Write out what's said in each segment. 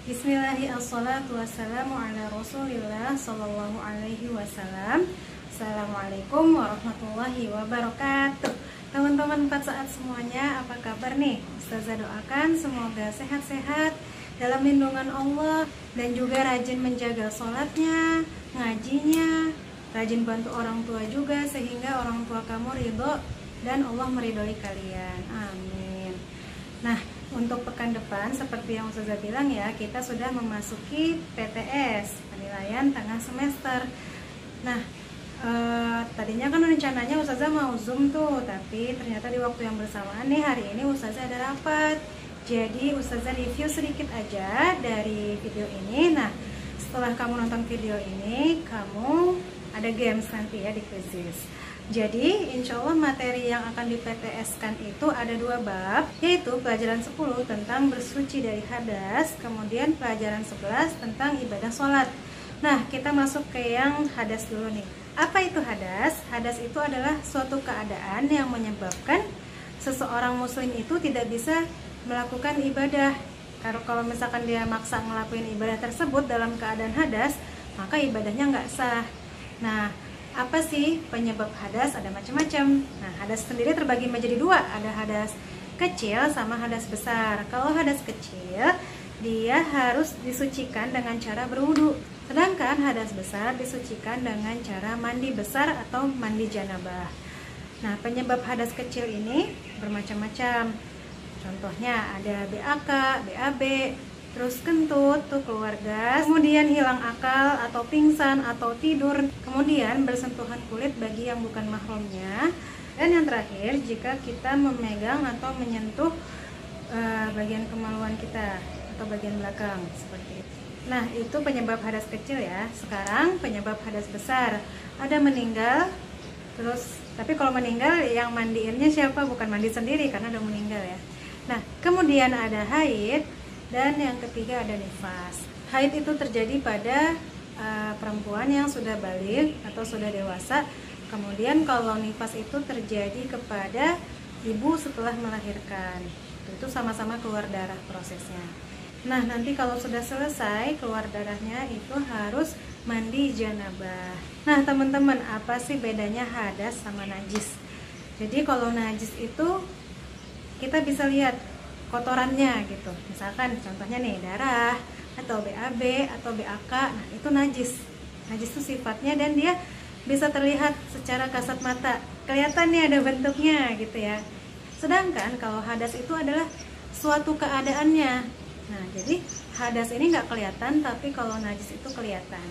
Bismillahirrahmanirrahim. Wassalamu ala Rasulillah sallallahu alaihi wasallam. Assalamualaikum warahmatullahi wabarakatuh. Teman-teman 4 saat semuanya, apa kabar nih? Ustazah doakan semoga sehat-sehat dalam lindungan Allah dan juga rajin menjaga sholatnya, ngajinya, rajin bantu orang tua juga sehingga orang tua kamu ridho dan Allah meridhoi kalian. Amin. Nah, untuk pekan depan seperti yang Ustazah bilang ya, kita sudah memasuki PTS, penilaian tengah semester. Nah, tadinya kan rencananya Ustazah mau Zoom tuh, tapi ternyata di waktu yang bersamaan nih hari ini Ustazah ada rapat. Jadi Ustazah review sedikit aja dari video ini. Nah, setelah kamu nonton video ini, kamu ada games nanti ya di quizzes. Jadi insya Allah materi yang akan di PTS-kan itu ada 2 bab, yaitu pelajaran 10 tentang bersuci dari hadas, kemudian pelajaran 11 tentang ibadah sholat. Nah, kita masuk ke yang hadas dulu nih. Apa itu hadas? Hadas itu adalah suatu keadaan yang menyebabkan seseorang muslim itu tidak bisa melakukan ibadah. Kalau misalkan dia maksa ngelakuin ibadah tersebut dalam keadaan hadas, maka ibadahnya nggak sah. Nah, apa sih penyebab hadas? Ada macam-macam. Nah, hadas sendiri terbagi menjadi 2, ada hadas kecil sama hadas besar. Kalau hadas kecil, dia harus disucikan dengan cara berwudu. Sedangkan hadas besar disucikan dengan cara mandi besar atau mandi janabah. Nah, penyebab hadas kecil ini bermacam-macam. Contohnya ada BAK, BAB, terus kentut tuh keluar gas, kemudian hilang akal atau pingsan atau tidur, kemudian bersentuhan kulit bagi yang bukan mahramnya, dan yang terakhir jika kita memegang atau menyentuh bagian kemaluan kita atau bagian belakang seperti itu. Nah, itu penyebab hadas kecil ya. Sekarang penyebab hadas besar, ada meninggal, terus tapi kalau meninggal yang mandiinnya siapa? Bukan mandi sendiri karena udah meninggal ya. Nah, kemudian ada haid. Dan yang ketiga ada nifas. Haid itu terjadi pada perempuan yang sudah balik atau sudah dewasa. Kemudian kalau nifas itu terjadi kepada ibu setelah melahirkan. Itu sama-sama keluar darah prosesnya. Nah, nanti kalau sudah selesai keluar darahnya itu harus mandi janabah. Nah, teman-teman, apa sih bedanya hadas sama najis? Jadi kalau najis itu kita bisa lihat kotorannya gitu, misalkan contohnya nih darah atau BAB atau BAK, nah itu najis. Najis itu sifatnya dan dia bisa terlihat secara kasat mata, kelihatan nih ada bentuknya gitu ya. Sedangkan kalau hadas itu adalah suatu keadaannya. Nah, jadi hadas ini nggak kelihatan, tapi kalau najis itu kelihatan.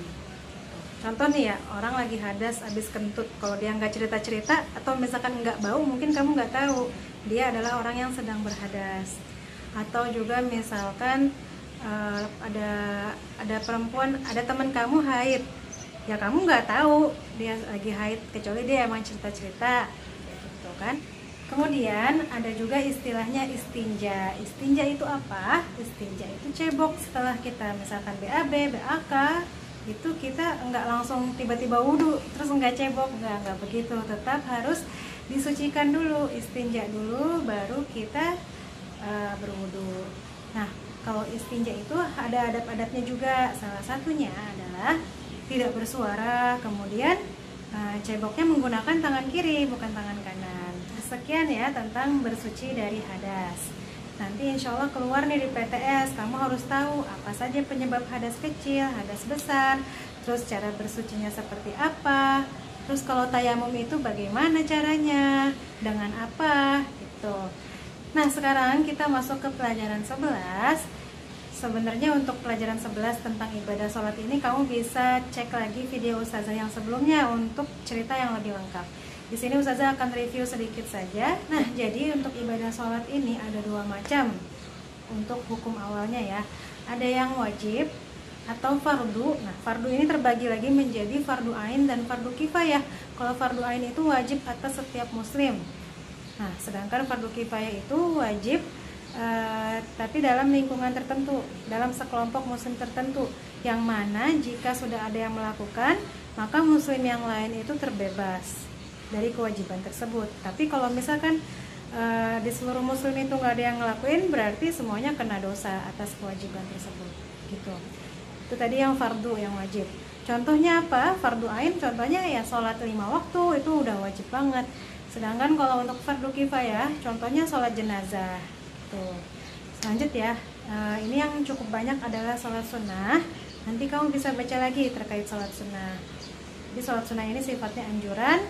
Contoh nih ya, orang lagi hadas habis kentut, kalau dia nggak cerita-cerita atau misalkan nggak bau, mungkin kamu nggak tahu dia adalah orang yang sedang berhadas. Atau juga misalkan ada perempuan, ada teman kamu haid, ya kamu nggak tahu dia lagi haid kecuali dia emang cerita-cerita gitu kan. Kemudian ada juga istilahnya istinja. Istinja itu apa? Istinja itu cebok setelah kita misalkan BAB, BAK, itu kita nggak langsung tiba-tiba wudhu terus nggak cebok, nggak begitu, tetap harus disucikan dulu, istinja dulu, baru kita berwudu. Nah, kalau istinja itu ada adab-adabnya juga. Salah satunya adalah tidak bersuara, kemudian ceboknya menggunakan tangan kiri bukan tangan kanan. Sekian ya tentang bersuci dari hadas. Nanti insya Allah keluar nih di PTS, kamu harus tahu apa saja penyebab hadas kecil, hadas besar, terus cara bersucinya seperti apa, terus kalau tayamum itu bagaimana caranya, dengan apa gitu. Nah, sekarang kita masuk ke pelajaran 11. Sebenarnya untuk pelajaran 11 tentang ibadah sholat ini kamu bisa cek lagi video Ustazah yang sebelumnya untuk cerita yang lebih lengkap. Di sini Ustazah akan review sedikit saja. Nah, jadi untuk ibadah sholat ini ada 2 macam untuk hukum awalnya ya. Ada yang wajib atau fardu. Nah, fardu ini terbagi lagi menjadi fardu ain dan fardu kifayah. Kalau fardu ain itu wajib atas setiap muslim. Nah, sedangkan fardu kifayah itu wajib tapi dalam lingkungan tertentu, dalam sekelompok muslim tertentu, yang mana jika sudah ada yang melakukan, maka muslim yang lain itu terbebas dari kewajiban tersebut. Tapi kalau misalkan di seluruh muslim itu nggak ada yang ngelakuin, berarti semuanya kena dosa atas kewajiban tersebut gitu. Itu tadi yang fardu, yang wajib. Contohnya apa? Fardu ain contohnya ya sholat 5 waktu, itu udah wajib banget. Sedangkan kalau untuk fardu kifayah, contohnya sholat jenazah tuh. Lanjut ya. Ini yang cukup banyak adalah sholat sunnah. Nanti kamu bisa baca lagi terkait sholat sunnah. Jadi sholat sunnah ini sifatnya anjuran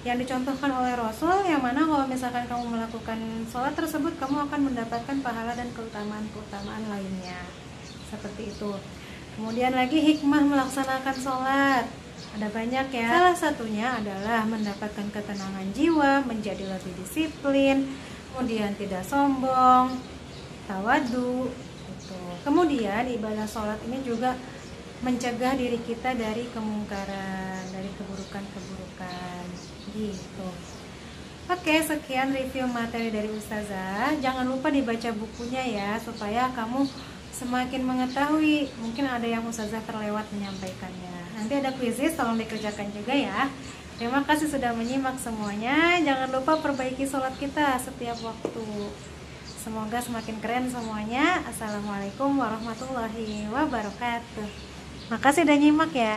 yang dicontohkan oleh Rasul, yang mana kalau misalkan kamu melakukan sholat tersebut, kamu akan mendapatkan pahala dan keutamaan-keutamaan lainnya. Seperti itu. Kemudian lagi hikmah melaksanakan sholat. Ada banyak ya. Salah satunya adalah mendapatkan ketenangan jiwa, menjadi lebih disiplin, kemudian tidak sombong, tawadu gitu. Kemudian ibadah sholat ini juga mencegah diri kita dari kemungkaran, dari keburukan-keburukan gitu. Oke, sekian review materi dari Ustazah. Jangan lupa dibaca bukunya ya, supaya kamu semakin mengetahui. Mungkin ada yang Ustazah terlewat menyampaikannya. Nanti ada kuisis, tolong dikerjakan juga ya. Terima kasih sudah menyimak semuanya. Jangan lupa perbaiki sholat kita setiap waktu. Semoga semakin keren semuanya. Assalamualaikum warahmatullahi wabarakatuh. Makasih udah nyimak ya.